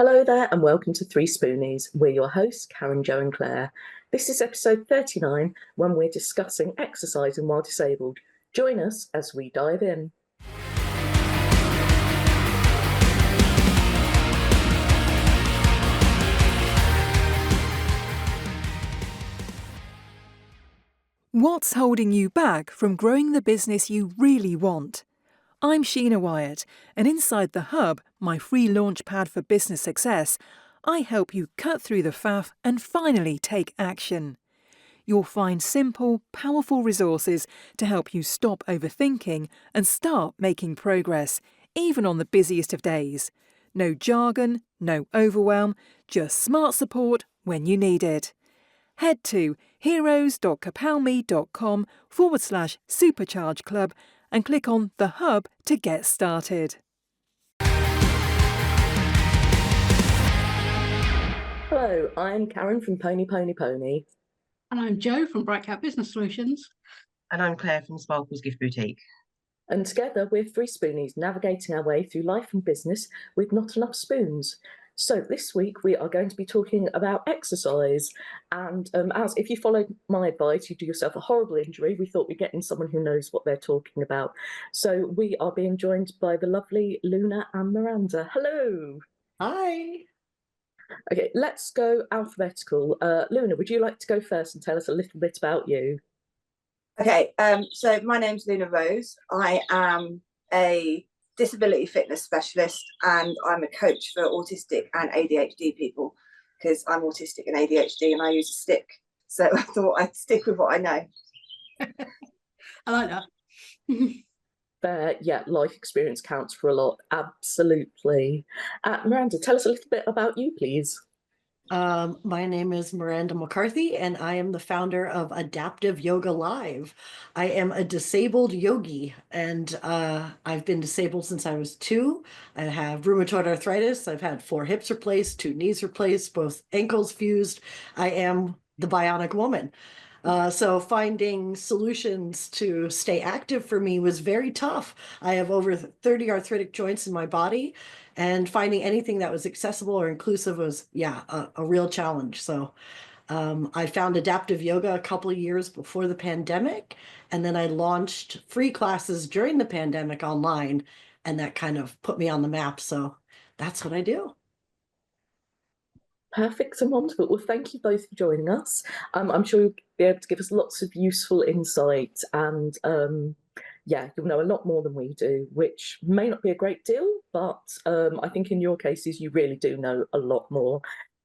Hello there and welcome to 3Spoonies. We're your hosts, Karen, Jo and Claire. This is episode 39 when we're discussing exercising while disabled. Join us as we dive in. What's holding you back from growing the business you really want? I'm Sheena Wyatt, and inside The Hub, my free launchpad for business success, I help you cut through the faff and finally take action. You'll find simple, powerful resources to help you stop overthinking and start making progress, even on the busiest of days. No jargon, no overwhelm, just smart support when you need it. Head to heroes.capalme.com/supercharge club and click on The Hub to get started. Hello, I'm Karen from Pony Pony Pony. And I'm Jo from Bright Cat Business Solutions. And I'm Claire from Sparkle's Gift Boutique. And together we're 3Spoonies, navigating our way through life and business with not enough spoons. So this week we are going to be talking about exercise, and as if you followed my advice, you do yourself a horrible injury, we thought we'd get in someone who knows what they're talking about. So we are being joined by the lovely Luna and Miranda. Hello. Hi. Okay, let's go alphabetical. Luna, would you like to go first and tell us a little bit about you? Okay, so my name's Luna Rose. I am a disability fitness specialist and I'm a coach for autistic and ADHD people because I'm autistic and ADHD and I use a stick. So I thought I'd stick with what I know. I like that. Yeah, life experience counts for a lot. Absolutely. Miranda, tell us a little bit about you, please. My name is Miranda McCarthy, and I am the founder of Adaptive Yoga Live. I am a disabled yogi, and I've been disabled since I was 2. I have rheumatoid arthritis. I've had 4 hips replaced, 2 knees replaced, both ankles fused. I am the bionic woman. So finding solutions to stay active for me was very tough. I have over 30 arthritic joints in my body, and finding anything that was accessible or inclusive was, a real challenge. So I found adaptive yoga a couple of years before the pandemic, and then I launched free classes during the pandemic online, and that kind of put me on the map. So that's what I do. Perfect and wonderful. Well, thank you both for joining us. I'm sure you'll be able to give us lots of useful insight and you'll know a lot more than we do, which may not be a great deal, but I think in your cases you really do know a lot more.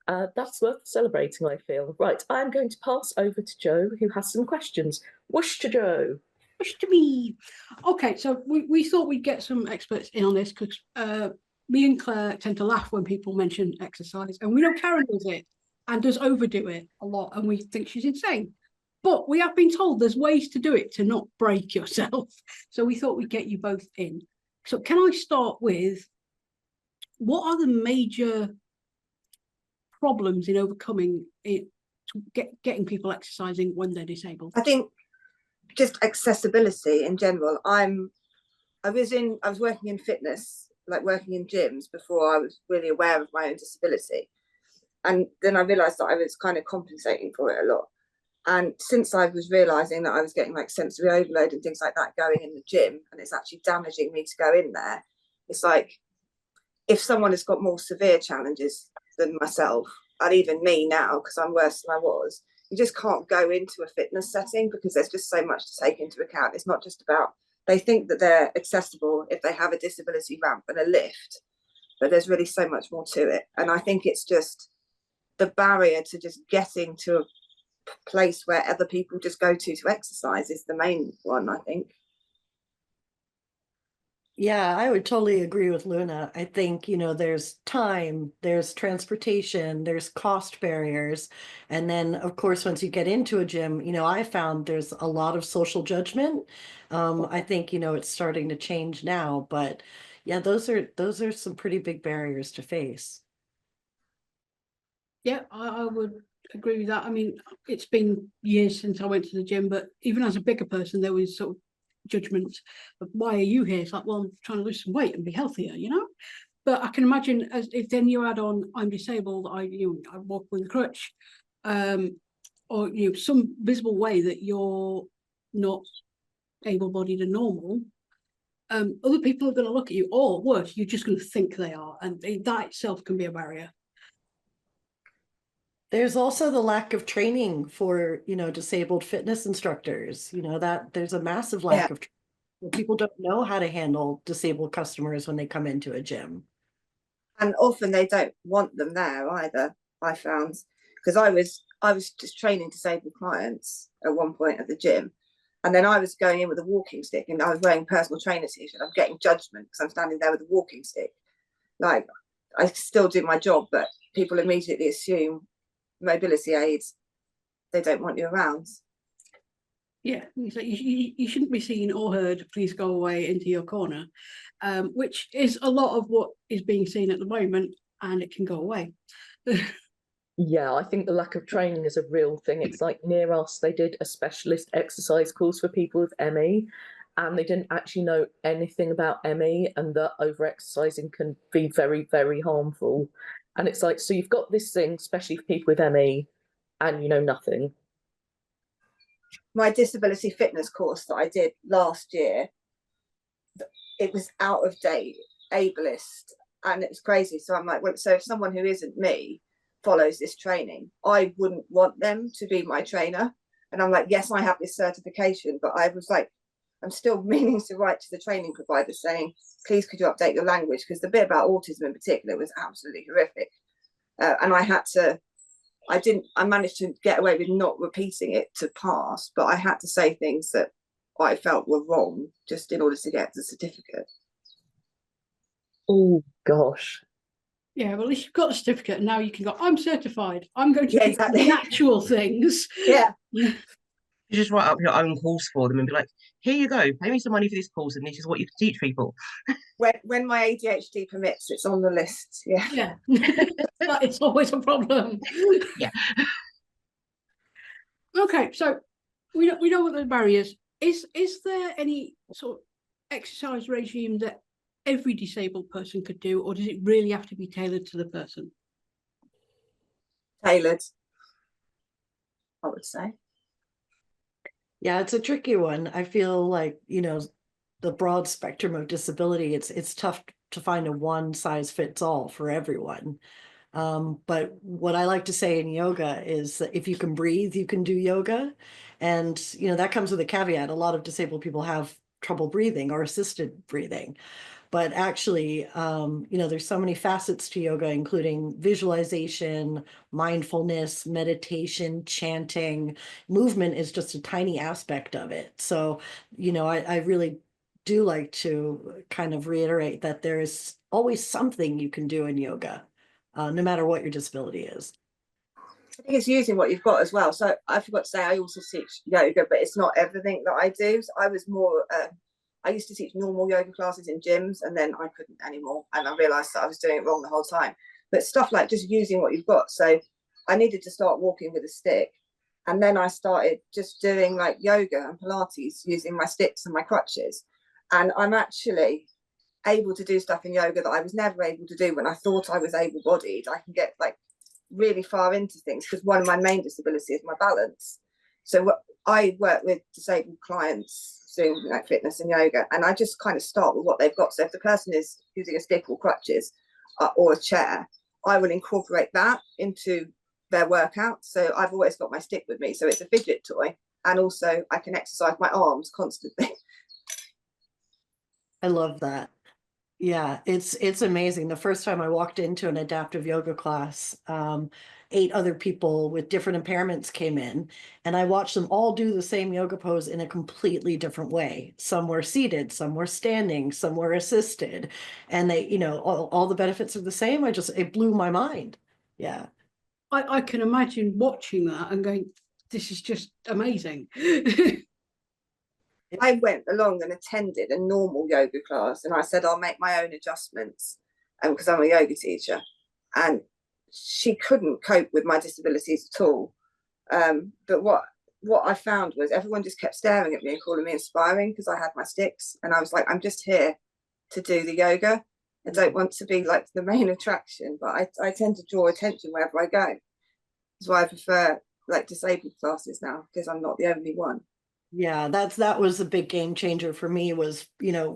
That's worth celebrating, I feel. Right, I'm going to pass over to Jo, who has some questions. Whoosh to Jo. Whoosh to me. Okay, so we thought we'd get some experts in on this because me and Claire tend to laugh when people mention exercise, and we know Karen does it and does overdo it a lot, and we think she's insane. But we have been told there's ways to do it to not break yourself. So we thought we'd get you both in. So can I start with, what are the major problems in overcoming it, to getting people exercising when they're disabled? I think just accessibility in general. I was working in fitness, like working in gyms, before I was really aware of my own disability. And then I realised that I was kind of compensating for it a lot. And since I was realising that I was getting like sensory overload and things like that going in the gym, and it's actually damaging me to go in there, it's like, if someone has got more severe challenges than myself, and even me now, because I'm worse than I was, you just can't go into a fitness setting because there's just so much to take into account. It's not just about, they think that they're accessible if they have a disability ramp and a lift, but there's really so much more to it. And I think it's just the barrier to just getting to a place where other people just go to exercise is the main one, I think. Yeah, I would totally agree with Luna. I think, there's time, there's transportation, there's cost barriers. And then, of course, once you get into a gym, I found there's a lot of social judgment. I think, it's starting to change now, but yeah, those are some pretty big barriers to face. Yeah, I would agree with that. I mean, it's been years since I went to the gym, but even as a bigger person, there was sort of judgment of, why are you here? It's like, well, I'm trying to lose some weight and be healthier, But I can imagine as if then you add on, I'm disabled, I walk with a crutch, or some visible way that you're not able-bodied and normal. Other people are going to look at you, or worse, you're just going to think they are, and that itself can be a barrier. There's also the lack of training for, disabled fitness instructors, that there's a massive lack of training. People don't know how to handle disabled customers when they come into a gym. And often they don't want them there either, I found, because I was just training disabled clients at one point at the gym, and then I was going in with a walking stick, and I was wearing personal trainer t-shirt. I'm getting judgment because I'm standing there with a walking stick. Like, I still do my job, but people immediately assume mobility aids, they don't want you around. Yeah, so you shouldn't be seen or heard, please go away into your corner, which is a lot of what is being seen at the moment, and it can go away. Yeah, I think the lack of training is a real thing. It's like near us, they did a specialist exercise course for people with ME, and they didn't actually know anything about ME, and that over-exercising can be very, very harmful. And it's like, so you've got this thing, especially for people with ME, and you know nothing. My disability fitness course that I did last year, it was out of date, ableist, and it was crazy. So I'm like, well, so if someone who isn't me follows this training, I wouldn't want them to be my trainer. And I'm like, yes, I have this certification, but I was like, I'm still meaning to write to the training provider saying, please could you update your language, because the bit about autism in particular was absolutely horrific. And I managed to get away with not repeating it to pass, but I had to say things that I felt were wrong just in order to get the certificate. Oh gosh. Yeah, well, at least you've got the certificate, and now you can go, I'm certified. I'm going to do exactly. the actual things. Yeah. You just write up your own course for them and be like, here you go, pay me some money for this course, and this is what you can teach people. When my ADHD permits, it's on the list. Yeah. But it's always a problem. Yeah. Okay, so we know what the barriers is. Is there any sort of exercise regime that every disabled person could do, or does it really have to be tailored to the person? Tailored, I would say. Yeah, it's a tricky one. I feel like, the broad spectrum of disability, it's tough to find a one size fits all for everyone. But what I like to say in yoga is that if you can breathe, you can do yoga. And, that comes with a caveat. A lot of disabled people have trouble breathing or assisted breathing. But actually, there's so many facets to yoga, including visualization, mindfulness, meditation, chanting. Movement is just a tiny aspect of it. So, I really do like to kind of reiterate that there is always something you can do in yoga, no matter what your disability is. I think it's using what you've got as well. So I forgot to say, I also teach yoga, but it's not everything that I do. So I was more, I used to teach normal yoga classes in gyms, and then I couldn't anymore. And I realized that I was doing it wrong the whole time. But stuff like just using what you've got. So I needed to start walking with a stick. And then I started just doing like yoga and Pilates using my sticks and my crutches. And I'm actually able to do stuff in yoga that I was never able to do when I thought I was able-bodied. I can get like really far into things because one of my main disabilities is my balance. So I work with disabled clients doing like fitness and yoga, and I just kind of start with what they've got. So if the person is using a stick or crutches or a chair, I will incorporate that into their workout. So I've always got my stick with me, so it's a fidget toy, and also I can exercise my arms constantly. I love that. Yeah, it's amazing. The first time I walked into an adaptive yoga class, 8 other people with different impairments came in, and I watched them all do the same yoga pose in a completely different way. Some were seated, some were standing, some were assisted, and they, all the benefits are the same. It blew my mind. Yeah. I can imagine watching that and going, this is just amazing. I went along and attended a normal yoga class, and I said I'll make my own adjustments because I'm a yoga teacher, and she couldn't cope with my disabilities at all. But what I found was everyone just kept staring at me and calling me inspiring because I had my sticks, and I was like, I'm just here to do the yoga. I don't want to be like the main attraction, but I tend to draw attention wherever I go. That's why I prefer like disabled classes now, because I'm not the only one. Yeah, that was a big game changer for me, was,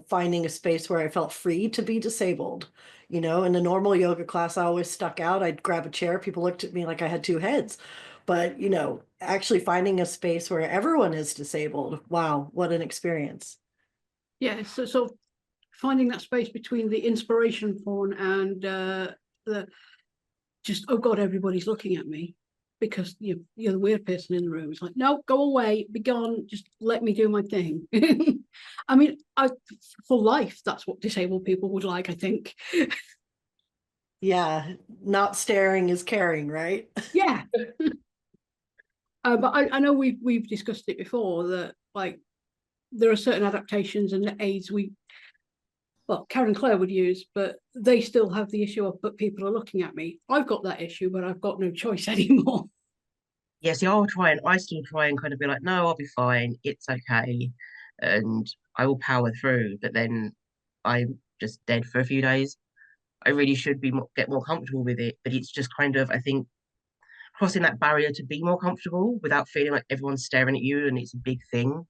finding a space where I felt free to be disabled. In a normal yoga class, I always stuck out. I'd grab a chair. People looked at me like I had two heads. But, actually finding a space where everyone is disabled. Wow, what an experience. Yeah, so finding that space between the inspiration porn and the just, oh God, everybody's looking at me because you're the weird person in the room. It's like, no, go away, be gone, just let me do my thing. I mean, for life, that's what disabled people would like, I think. Yeah, not staring is caring, right? Yeah. But I know we've discussed it before, that like there are certain adaptations and aids Karen Clare would use, but they still have the issue of, but people are looking at me. I've got that issue, but I've got no choice anymore. Yeah, see, I still try and kind of be like, no, I'll be fine, it's okay, and I will power through. But then I'm just dead for a few days. I really should get more comfortable with it, but it's just kind of, I think, crossing that barrier to be more comfortable without feeling like everyone's staring at you and it's a big thing.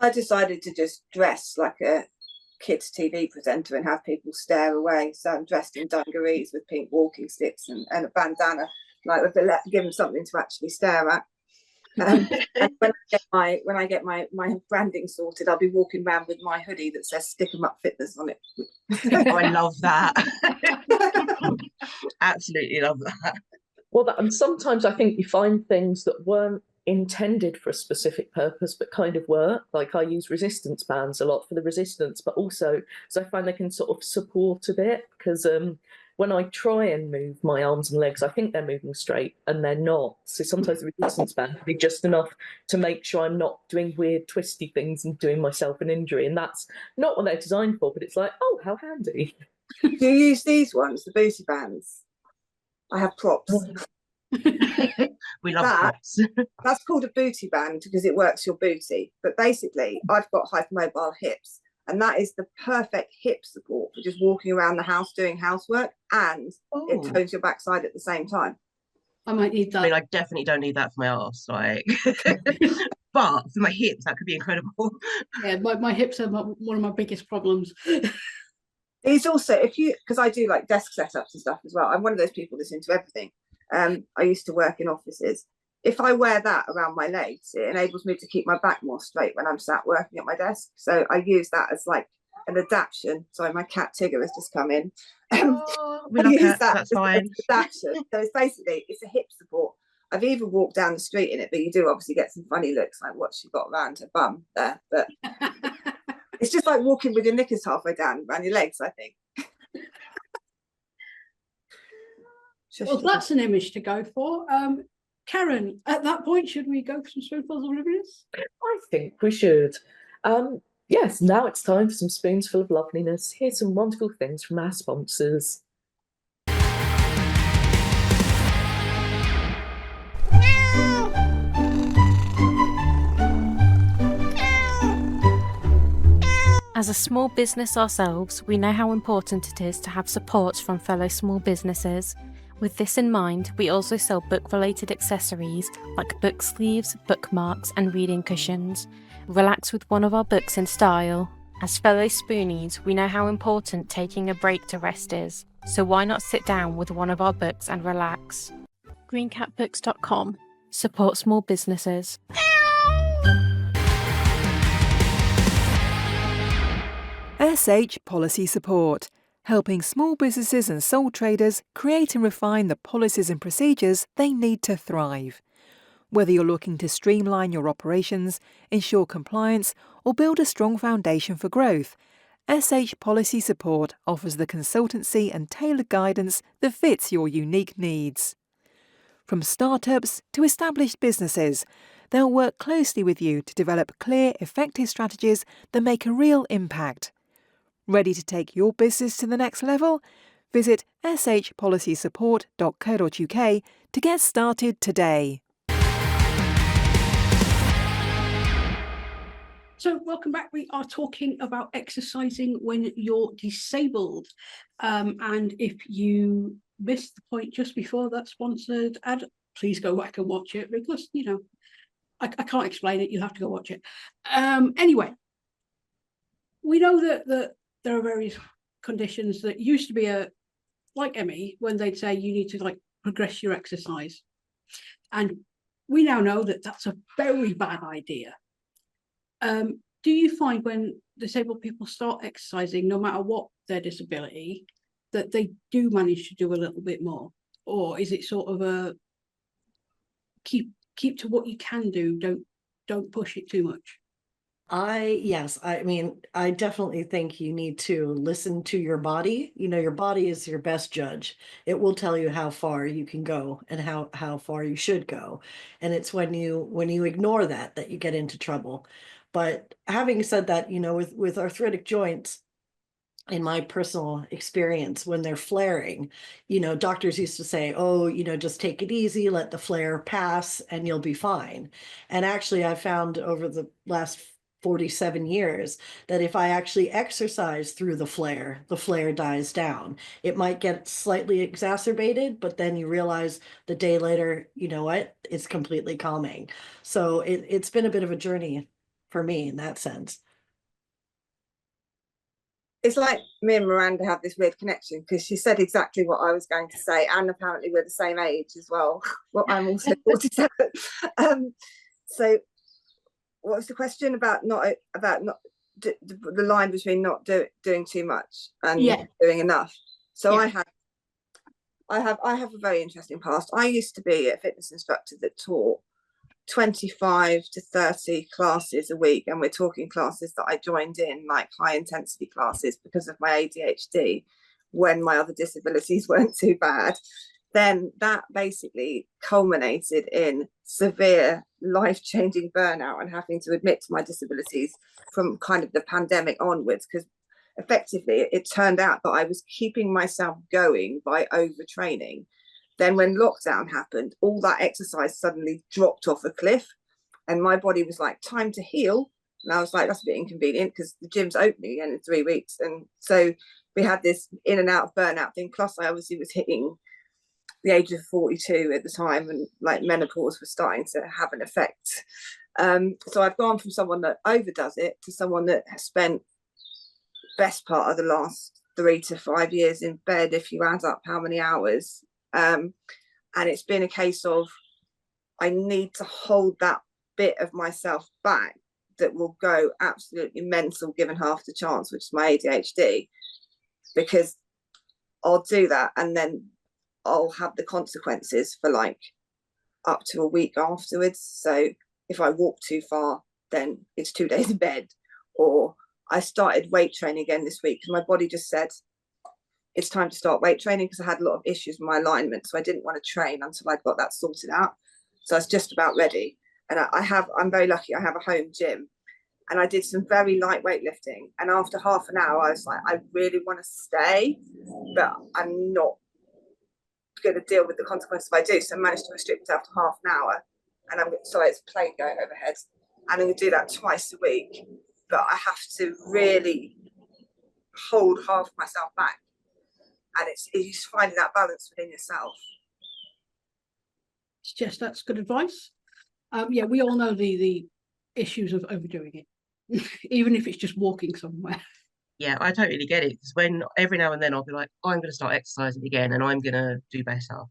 I decided to just dress like a kids' TV presenter and have people stare away. So I'm dressed in dungarees with pink walking sticks and a bandana, like give them something to actually stare at. And when I get my branding sorted, I'll be walking around with my hoodie that says "Stick 'em Up Fitness" on it. Oh, I love that. Absolutely love that. Well, and sometimes I think you find things that weren't intended for a specific purpose but kind of work. Like I use resistance bands a lot for the resistance, but also so I find they can sort of support a bit, because when I try and move my arms and legs, I think they're moving straight and they're not. So sometimes the resistance band can be just enough to make sure I'm not doing weird twisty things and doing myself an injury. And that's not what they're designed for, but it's like, oh, how handy. Do you use these ones, the booty bands? I have props. We love props. That's called a booty band because it works your booty. But basically, I've got hypermobile hips, and that is the perfect hip support for just walking around the house doing housework, and it tones your backside at the same time. I might need that. I mean, I definitely don't need that for my arse, like. But for my hips, that could be incredible. Yeah, my hips are one of my biggest problems. These also, because I do like desk setups and stuff as well. I'm one of those people that's into everything. I used to work in offices. If I wear that around my legs, it enables me to keep my back more straight when I'm sat working at my desk. So I use that as like an adaptation. Sorry, my cat Tigger has just come in. We love cats, that's fine. Adaptation. So it's a hip support. I've even walked down the street in it, but you do obviously get some funny looks, like what she got around her bum there. But it's just like walking with your knickers halfway down around your legs, I think. Well, that's an image to go for. Karen, at that point, should we go for some spoonfuls of loveliness? I think we should. Yes, now it's time for some spoonsful of loveliness. Here's some wonderful things from our sponsors. As a small business ourselves, we know how important it is to have support from fellow small businesses. With this in mind, we also sell book-related accessories like book sleeves, bookmarks, and reading cushions. Relax with one of our books in style. As fellow Spoonies, we know how important taking a break to rest is, so why not sit down with one of our books and relax? greencatbooks.com. Support small businesses. SH Policy Support, helping small businesses and sole traders create and refine the policies and procedures they need to thrive. Whether you're looking to streamline your operations, ensure compliance, or build a strong foundation for growth, SH Policy Support offers the consultancy and tailored guidance that fits your unique needs. From startups to established businesses, they'll work closely with you to develop clear, effective strategies that make a real impact. Ready to take your business to the next level? Visit shpolicysupport.co.uk to get started today. So welcome back. We are talking about exercising when you're disabled. And if you missed the point just before that sponsored ad, please go back and watch it, because, you know, I can't explain it. You'll have to go watch it. Anyway, we know that there are various conditions that used to be like ME, when they'd say you need to like progress your exercise. And we now know that that's a very bad idea. Do you find when disabled people start exercising, no matter what their disability, that they do manage to do a little bit more? Or is it sort of a keep to what you can do, don't push it too much? Yes, I mean, I definitely think you need to listen to your body. You know, your body is your best judge. It will tell you how far you can go and how far you should go. And it's when you ignore that you get into trouble. But having said that, you know, with arthritic joints, in my personal experience, when they're flaring, you know, doctors used to say, oh, you know, just take it easy, let the flare pass, and you'll be fine. And actually, I found over the last 47 years that if I actually exercise through the flare dies down. It might get slightly exacerbated, but then you realize the day later, you know what, it's completely calming. So it's been a bit of a journey for me in that sense. It's like me and Miranda have this weird connection, because she said exactly what I was going to say, and apparently we're the same age as well. Well, I'm also 47. So what was the question about the line between not doing too much and doing enough? So I have a very interesting past. I used to be a fitness instructor that taught 25 to 30 classes a week, and we're talking classes that I joined in, like high intensity classes, because of my ADHD when my other disabilities weren't too bad. Then that basically culminated in severe life-changing burnout and having to admit to my disabilities from kind of the pandemic onwards, because effectively it turned out that I was keeping myself going by overtraining. Then when lockdown happened, all that exercise suddenly dropped off a cliff, and my body was like, time to heal. And I was like, that's a bit inconvenient, because the gym's opening again in 3 weeks. And so we had this in and out of burnout thing. Plus I obviously was hitting the age of 42 at the time, and like menopause was starting to have an effect. So I've gone from someone that overdoes it to someone that has spent best part of the last 3 to 5 years in bed, if you add up how many hours. And it's been a case of, I need to hold that bit of myself back that will go absolutely mental given half the chance, which is my ADHD, because I'll do that and then I'll have the consequences for like up to a week afterwards. So if I walk too far, then it's 2 days in bed. Or I started weight training again this week because my body just said it's time to start weight training, because I had a lot of issues with my alignment, so I didn't want to train until I got that sorted out. So I was just about ready. And I'm very lucky, I have a home gym, and I did some very light weightlifting, and after half an hour I was like, I really want to stay, but I'm not going to deal with the consequences if I do. So I managed to restrict myself to half an hour, and sorry, it's a plane going overhead, and I'm going to do that twice a week, but I have to really hold half myself back. And it's just finding that balance within yourself. It's just, that's good advice. Yeah, we all know the issues of overdoing it, even if it's just walking somewhere. Yeah, I totally get it, because when every now and then I'll be like, oh, I'm going to start exercising again and I'm going to do better.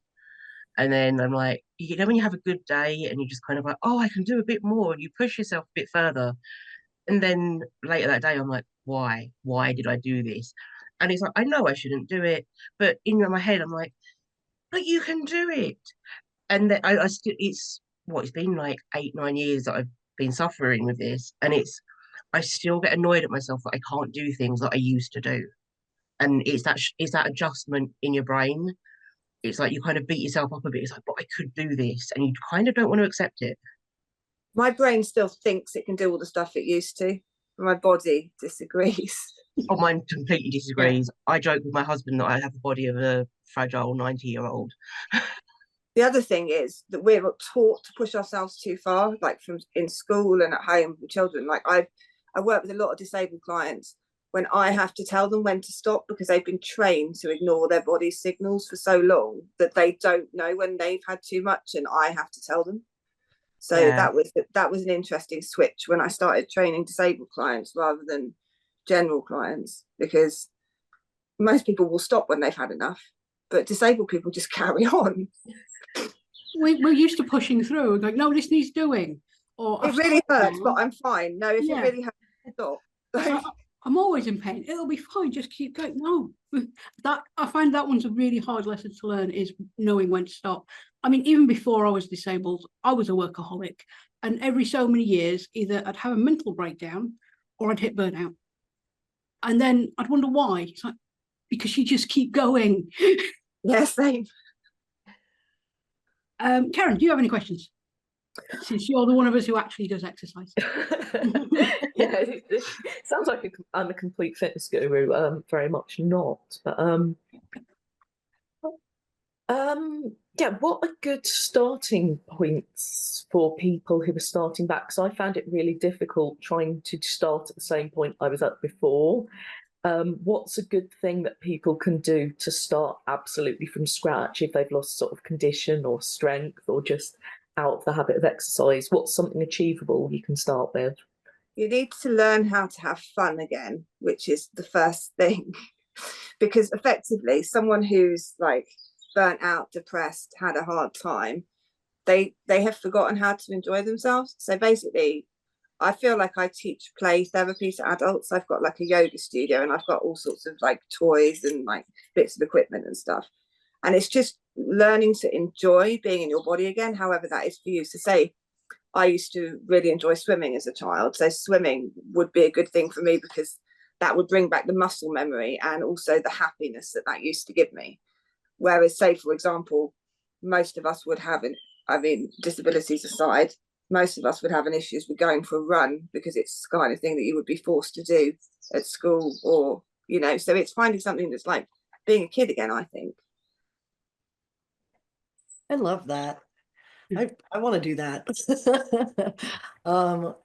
And then I'm like, you know, when you have a good day and you're just kind of like, oh, I can do a bit more, and you push yourself a bit further. And then later that day, I'm like, why? Why did I do this? And it's like, I know I shouldn't do it, but in my head, I'm like, but you can do it. And then I still, it's been like 8, 9 years that I've been suffering with this. And I still get annoyed at myself that I can't do things that I used to do. And it's that adjustment in your brain. It's like you kind of beat yourself up a bit. It's like, but I could do this. And you kind of don't want to accept it. My brain still thinks it can do all the stuff it used to. My body disagrees. Oh, mine completely disagrees. Yeah. I joke with my husband that I have the body of a fragile 90-year-old. The other thing is that we're taught to push ourselves too far, like from in school and at home with children. Like I work with a lot of disabled clients when I have to tell them when to stop because they've been trained to ignore their body's signals for so long that they don't know when they've had too much, and I have to tell them. So Yeah. that was an interesting switch when I started training disabled clients rather than general clients, because most people will stop when they've had enough, but disabled people just carry on. We're used to pushing through, like, no, this needs doing. Or it really hurts, but I'm fine. No, if it really hurts, stop. I'm always in pain. It'll be fine. Just keep going. No, that I find that one's a really hard lesson to learn, is knowing when to stop. I mean, even before I was disabled, I was a workaholic, and every so many years, either I'd have a mental breakdown or I'd hit burnout, and then I'd wonder why. It's like, because you just keep going. Yeah, same. Karen, do you have any questions? Since you're the one of us who actually does exercise. Yeah, it sounds like I'm a complete fitness guru. Very much not, but yeah, what are good starting points for people who are starting back? Because I found it really difficult trying to start at the same point I was at before. What's a good thing that people can do to start absolutely from scratch if they've lost sort of condition or strength or just out of the habit of exercise? What's something achievable you can start with? You need to learn how to have fun again, which is the first thing. Because effectively, someone who's like burnt out, depressed, had a hard time, they have forgotten how to enjoy themselves. So basically, I feel like I teach play therapy to adults. I've got like a yoga studio and I've got all sorts of like toys and like bits of equipment and stuff. And it's just learning to enjoy being in your body again, however that is for you. So say, I used to really enjoy swimming as a child. So swimming would be a good thing for me because that would bring back the muscle memory and also the happiness that used to give me. Whereas, say, for example, most of us would have, disabilities aside, most of us would have an issues with going for a run because it's the kind of thing that you would be forced to do at school or, so it's finding something that's like being a kid again, I think. I love that. I want to do that.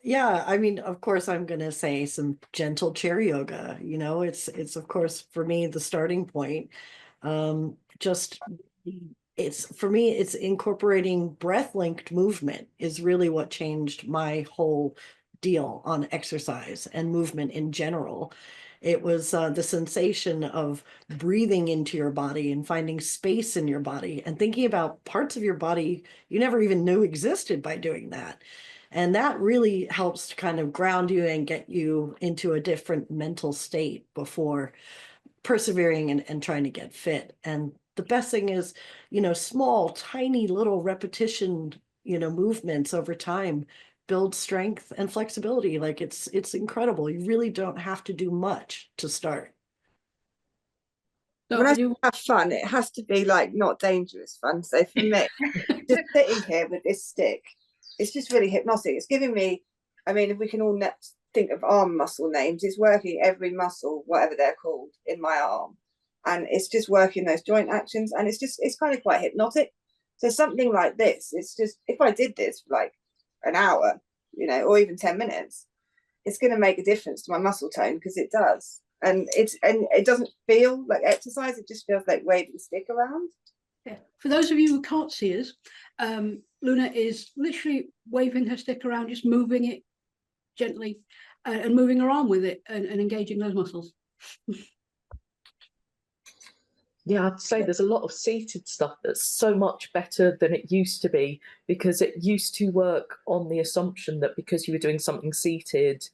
Yeah, I mean, of course, I'm going to say some gentle chair yoga. It's of course for me the starting point. For me, it's incorporating breath-linked movement is really what changed my whole deal on exercise and movement in general. It was the sensation of breathing into your body and finding space in your body and thinking about parts of your body you never even knew existed by doing that. And that really helps to kind of ground you and get you into a different mental state before persevering and trying to get fit. And the best thing is, small, tiny little repetition, movements over time build strength and flexibility. Like it's incredible. You really don't have to do much to start. So when I have fun, it has to be like not dangerous fun. So for me, just sitting here with this stick, it's just really hypnotic. It's giving me, if we can all think of arm muscle names, it's working every muscle, whatever they're called, in my arm. And it's just working those joint actions. And it's kind of quite hypnotic. So something like this, it's just, if I did this for like an hour, or even 10 minutes, it's going to make a difference to my muscle tone because it does. And it doesn't feel like exercise. It just feels like waving a stick around. Yeah. For those of you who can't see us, Luna is literally waving her stick around, just moving it gently and moving her arm with it and engaging those muscles. Yeah, I'd say there's a lot of seated stuff that's so much better than it used to be, because it used to work on the assumption that because you were doing something seated,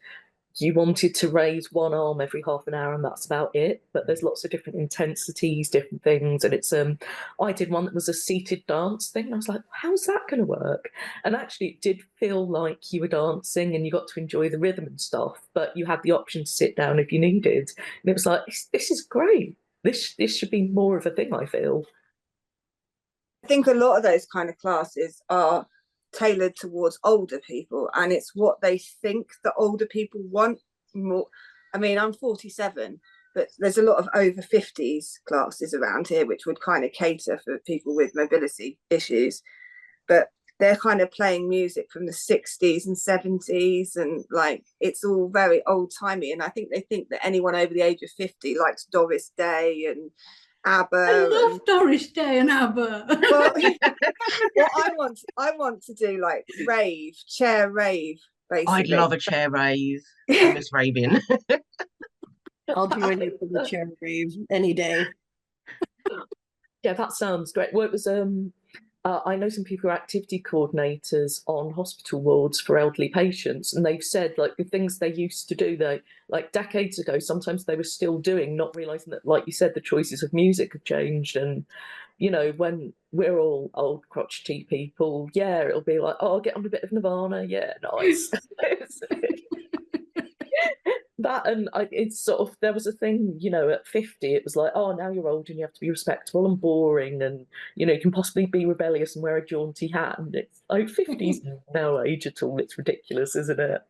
you wanted to raise one arm every half an hour and that's about it. But there's lots of different intensities, different things. And it's I did one that was a seated dance thing. I was like, how's that going to work? And actually it did feel like you were dancing and you got to enjoy the rhythm and stuff, but you had the option to sit down if you needed. And it was like, this is great. This should be more of a thing, I feel. I think a lot of those kind of classes are tailored towards older people, and it's what they think the older people want more. I'm 47, but there's a lot of over 50s classes around here which would kind of cater for people with mobility issues. But they're kind of playing music from the 60s and 70s, and like it's all very old-timey, and I think they think that anyone over the age of 50 likes Doris Day and ABBA. I love Doris Day and ABBA. Well, I want to do like chair rave, basically. I'd love a chair rave. I miss raving. I'll join you for the chair rave any day. Yeah, that sounds great. Well, it was I know some people who are activity coordinators on hospital wards for elderly patients, and they've said like the things they used to do, they like decades ago, sometimes they were still doing, not realizing that, like you said, the choices of music have changed. And you know, when we're all old crotchety people, yeah, it'll be like, oh, I'll get on a bit of Nirvana, yeah, nice. That, and it's sort of, there was a thing, you know, at 50 it was like, oh, now you're old and you have to be respectable and boring, and you know, you can possibly be rebellious and wear a jaunty hat, and it's like 50's no age at all. It's ridiculous, isn't it?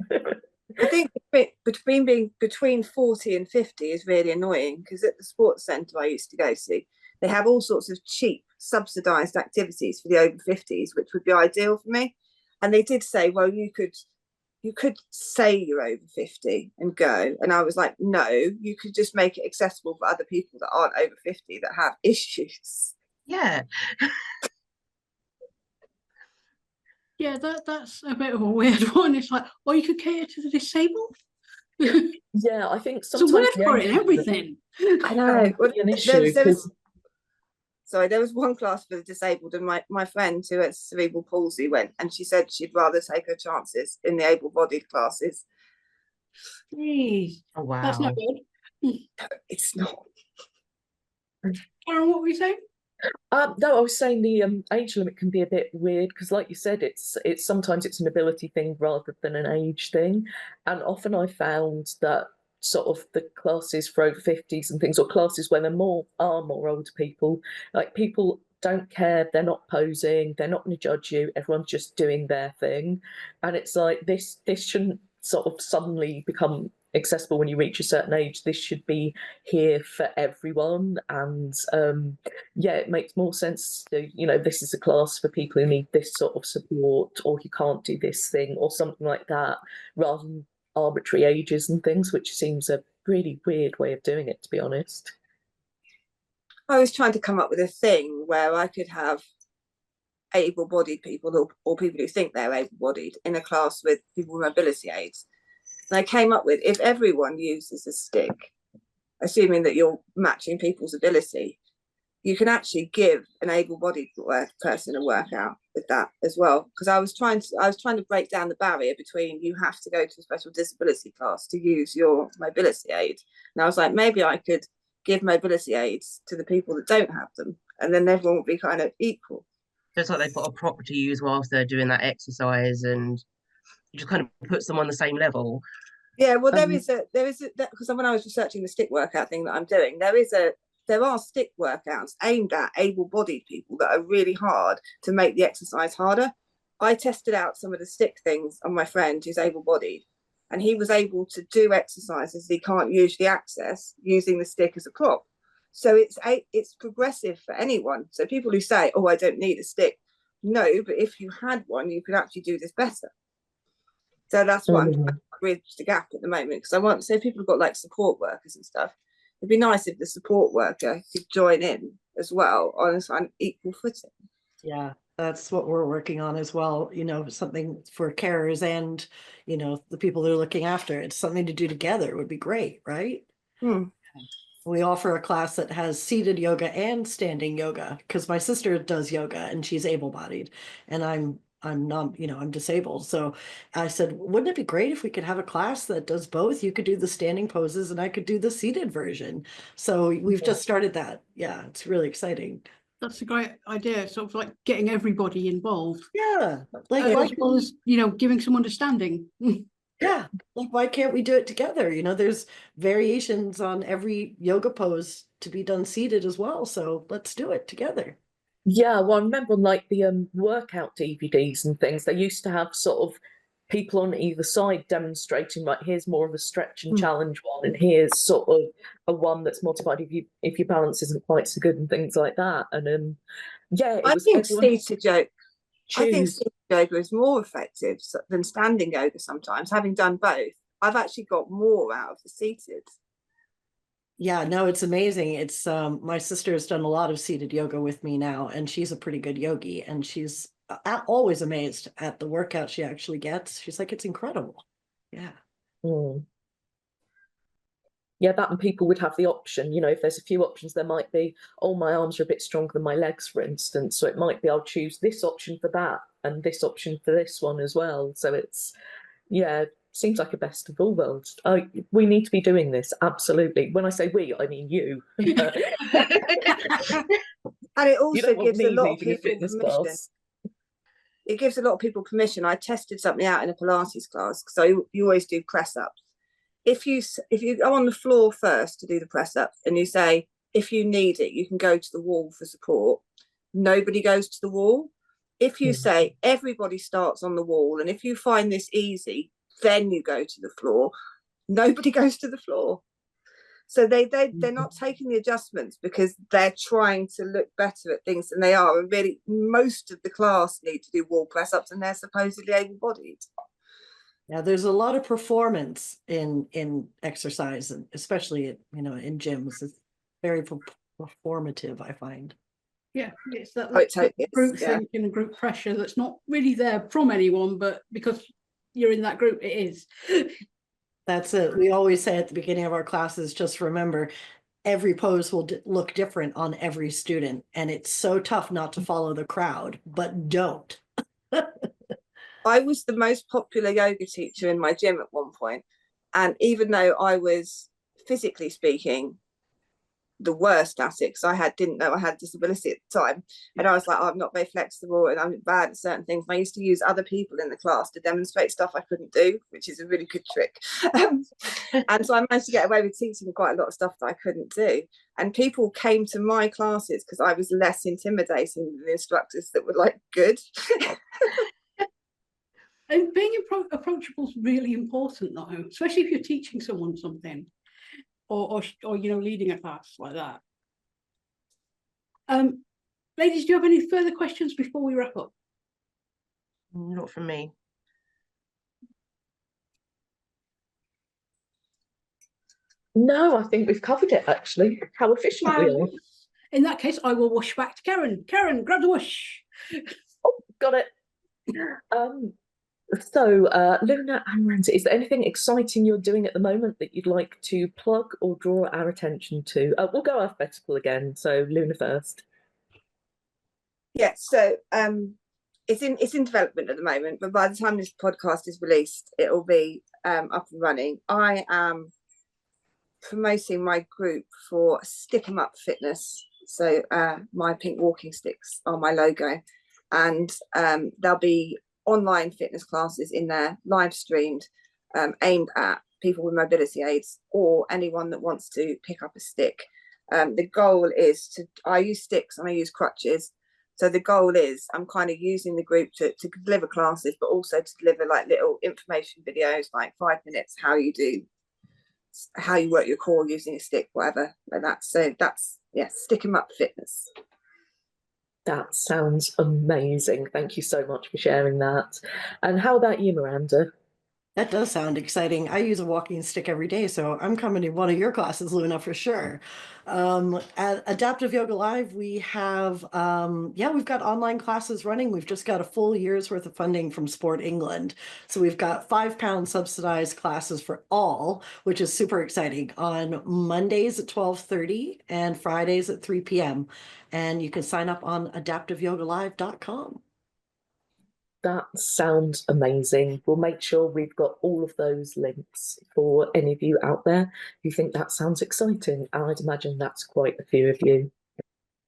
I think between 40 and 50 is really annoying, because at the sports centre I used to go to, they have all sorts of cheap subsidised activities for the over 50s, which would be ideal for me. And they did say, well, you could say you're over 50 and go. And I was like, no, you could just make it accessible for other people that aren't over 50 that have issues. Yeah. Yeah, that's a bit of a weird one. It's like, well, you could cater to the disabled. Yeah, I think So sometimes word for it and everything. I know. Well, an issue, there was one class for the disabled, and my friend who has cerebral palsy went, and she said she'd rather take her chances in the able-bodied classes. Jeez. Oh, wow. That's not good. It's not. Karen, what were you saying? No, I was saying the age limit can be a bit weird, because like you said, it's sometimes it's an ability thing rather than an age thing. And often I found that sort of the classes for over 50s and things, or classes where there are more older people, like people don't care, they're not posing, they're not going to judge you, everyone's just doing their thing. And it's like, this shouldn't sort of suddenly become accessible when you reach a certain age. This should be here for everyone. And yeah, it makes more sense to, you know, this is a class for people who need this sort of support, or you can't do this thing or something like that, rather than arbitrary ages and things, which seems a really weird way of doing it, to be honest. I was trying to come up with a thing where I could have able-bodied people, or people who think they're able-bodied, in a class with people with mobility aids. And I came up with, if everyone uses a stick, assuming that you're matching people's ability, you can actually give an able-bodied person a workout with that as well. Because I was trying to break down the barrier between, you have to go to a special disability class to use your mobility aid. And I was like, maybe I could give mobility aids to the people that don't have them, and then everyone will be kind of equal. So it's like they've got a prop to use whilst they're doing that exercise, and it just kind of puts them on the same level. Yeah, well, there is because when I was researching the stick workout thing that I'm doing, there are stick workouts aimed at able-bodied people that are really hard to make the exercise harder. I tested out some of the stick things on my friend who's able-bodied, and he was able to do exercises he can't usually access using the stick as a prop. So it's progressive for anyone. So people who say, oh, I don't need a stick, no, but if you had one, you could actually do this better. So that's what I'm trying to bridge the gap at the moment, because I want to say, people have got like support workers and stuff. It'd be nice if the support worker could join in as well on an equal footing. Yeah, that's what we're working on as well. You know, something for carers and, you know, the people they're looking after. It's something to do together. It would be great, right? We offer a class that has seated yoga and standing yoga, because my sister does yoga and she's able-bodied, and I'm not, you know, I'm disabled. So I said, wouldn't it be great if we could have a class that does both? You could do the standing poses and I could do the seated version. So we've just started that. Yeah, it's really exciting. That's a great idea. Sort of like getting everybody involved. Yeah, like as well as, you know, giving some understanding. Yeah, like why can't we do it together? You know, there's variations on every yoga pose to be done seated as well. So let's do it together. Yeah, well, I remember on like the workout DVDs and things, they used to have sort of people on either side demonstrating, like, here's more of a stretch and challenge one, and here's sort of a one that's modified if your balance isn't quite so good and things like that. And yeah, I think Steve to joke. I think choose. seated yoga is more effective than standing yoga sometimes. Having done both, I've actually got more out of the seated. Yeah, no, it's amazing. It's my sister has done a lot of seated yoga with me now, and she's a pretty good yogi, and she's always amazed at the workout she actually gets. She's like, it's incredible. Yeah. Mm. Yeah, that, and people would have the option, you know, if there's a few options, there might be, oh, my arms are a bit stronger than my legs, for instance. So it might be, I'll choose this option for that and this option for this one as well. So it's, yeah, seems like a best of all worlds. We need to be doing this, absolutely. When I say we, I mean you. And it You also don't want gives a me lot of leading a people fitness permission. class. It gives a lot of people permission. I tested something out in a Pilates class, so you always do press ups. If you go on the floor first to do the press ups and you say, if you need it, you can go to the wall for support, nobody goes to the wall. If you say everybody starts on the wall, and if you find this easy, then you go to the floor, nobody goes to the floor. So they're not taking the adjustments because they're trying to look better at things than they are. And really, most of the class need to do wall press ups, and they're supposedly able-bodied. Yeah, there's a lot of performance in exercise, and especially in gyms. It's very performative, I find. Yeah, it's that Group thinking and group pressure that's not really there from anyone, but because you're in that group, it is. That's it. We always say at the beginning of our classes, just remember, every pose will look different on every student, and it's so tough not to follow the crowd, but don't. I was the most popular yoga teacher in my gym at one point, and even though I was, physically speaking, the worst at it, because I didn't know I had disability at the time, and I was like, oh, I'm not very flexible and I'm bad at certain things. And I used to use other people in the class to demonstrate stuff I couldn't do, which is a really good trick. And so I managed to get away with teaching quite a lot of stuff that I couldn't do, and people came to my classes because I was less intimidating than the instructors that were like good. And being approachable is really important, though, especially if you're teaching someone something, or leading a class like that. Ladies, do you have any further questions before we wrap up? Not from me. No, I think we've covered it, actually. How efficient we are. In that case, I will whoosh back to Karen. Karen, grab the whoosh. Oh, got it. So, Luna and Miranda, is there anything exciting you're doing at the moment that you'd like to plug or draw our attention to? We'll go alphabetical again. So, Luna first. Yeah, so it's in development at the moment, but by the time this podcast is released, it will be up and running. I am promoting my group for Stick 'em Up Fitness. So my pink walking sticks are my logo, and there'll be online fitness classes in there, live streamed, aimed at people with mobility aids or anyone that wants to pick up a stick. The goal is I use sticks and I use crutches. So the goal is I'm kind of using the group to deliver classes, but also to deliver like little information videos, like 5 minutes, how you work your core using a stick, whatever like that. So that's, yeah, Stick 'em Up Fitness. That sounds amazing. Thank you so much for sharing that. And how about you, Miranda? That does sound exciting. I use a walking stick every day, so I'm coming to one of your classes, Luna, for sure. At Adaptive Yoga Live, we have, we've got online classes running. We've just got a full year's worth of funding from Sport England. So we've got £5 subsidized classes for all, which is super exciting, on Mondays at 12:30 and Fridays at 3 p.m. And you can sign up on adaptiveyogalive.com. That sounds amazing. We'll make sure we've got all of those links for any of you out there who think that sounds exciting. And I'd imagine that's quite a few of you.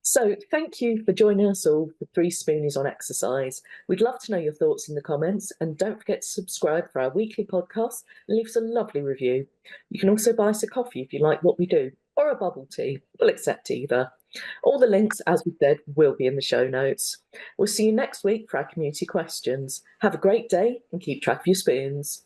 So thank you for joining us all for 3Spoonies on exercise. We'd love to know your thoughts in the comments, and don't forget to subscribe for our weekly podcast and leave us a lovely review. You can also buy us a coffee if you like what we do, or a bubble tea. We'll accept either. All the links, as we said, will be in the show notes. We'll see you next week for our community questions. Have a great day and keep track of your spoons.